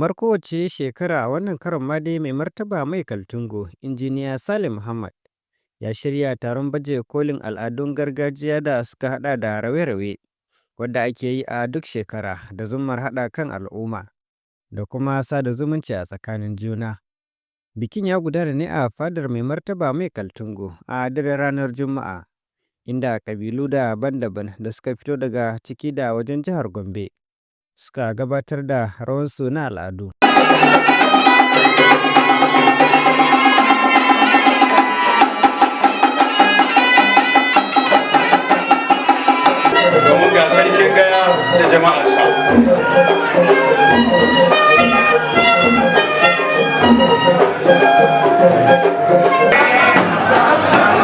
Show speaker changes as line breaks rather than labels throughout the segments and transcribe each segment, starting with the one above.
Kamar kowace shekara a wannan karon ma dai mai martaba mai Kaltungo, Injiniya Sale Muhammad ya shirya taron baje kolin al'adun gargajiya da suka hada da rawe-rawe wadda ake yi a duk shekara da zummar haɗa kan al'umma da kuma sada zumunci a tsakanin juna. Bikin ya gudana ne a fadar mai martaba mai Kaltungo a daren ranar Juma'a, inda kabilu daban-daban da suka fito daga ciki da wajen jihar Gombe suka gabatar da rawansu na al'adu.
Domin ga sarkin gaya da jama'arsa.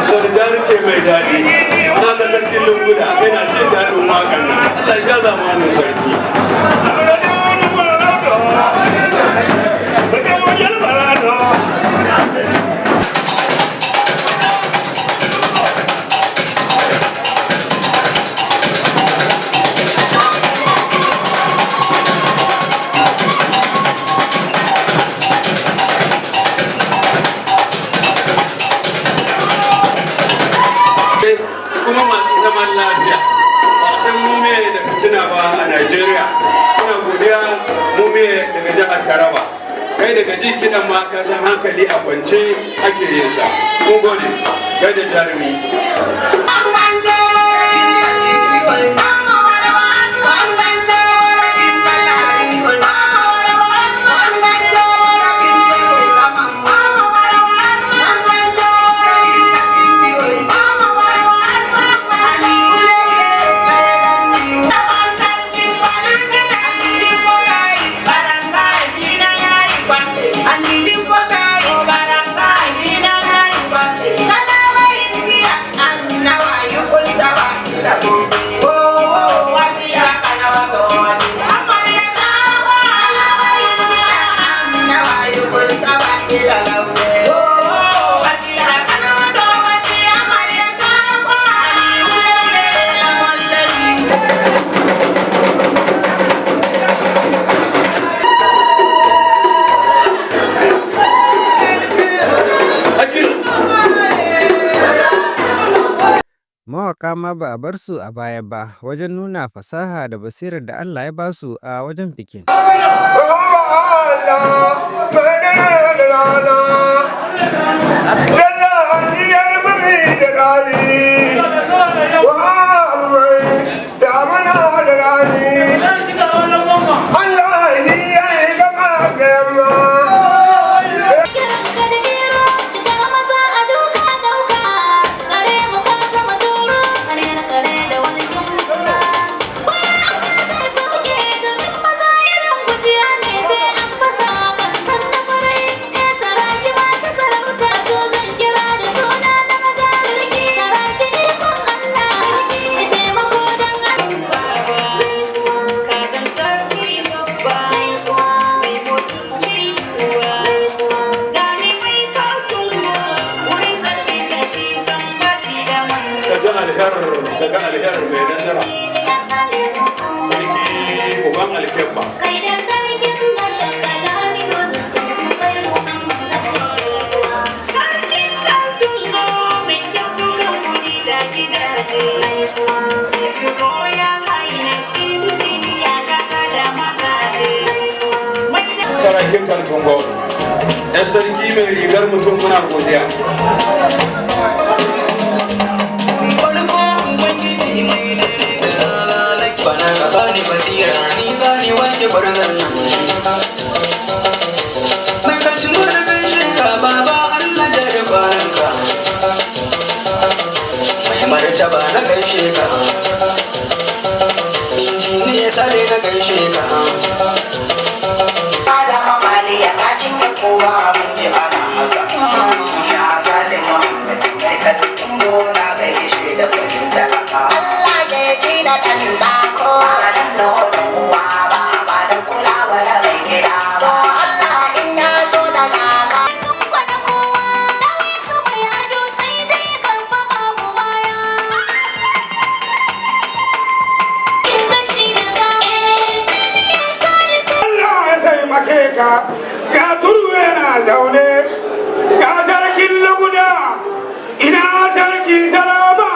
Solidarity mai daɗi, na ga sarkin lunguda yana jin daɗin waƙan nan. Allah ya zamanin sarki. Kuma masu zaman lafiya ba san mu me da fitina ba a Najeriya. Muna godiya mu me daga jihar Taraba. Kai daga jin kidan ma ka san hankali a kwance ake yin sa. Mun gode. Kai da jarumi.
Mawaƙa ma ba a bar su a baya ba wajen nuna fasaha da basirar da Allah ya ba su a wajen bikin.
daga alher mai nasara sarki uban alkebba sarakin Kaltungo yan sarki mai rigar mutum muna godiya.
Bana ka bani basira ni zani wanke gwarzon nan. Mai kancin gwada gaishe ka baba Allah da rubananka. Mai martaba na gaishe ka. Injiniya Sale na gaishe ka.
Ka zama maliya ka cinye kowa abin ji ana haka. Ya Sale Muhammad mai Kaltungo na gaishe da fahimta. Allah ke ji da ɗan zako ba da nonon uwa ba da kulawar mai gida ba. Allah in ya so da kaka.
ka, ga turu yana zaune, ga sarkin luguda, ina sarki salama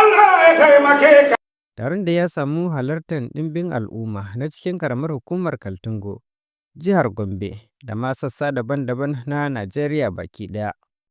Allah ya taimake ka.
Taron da ya samu halartar ɗimbin al'umma na cikin karamar hukumar Kaltungo, jihar Gombe da ma sassa daban-daban na Najeriya baki ɗaya.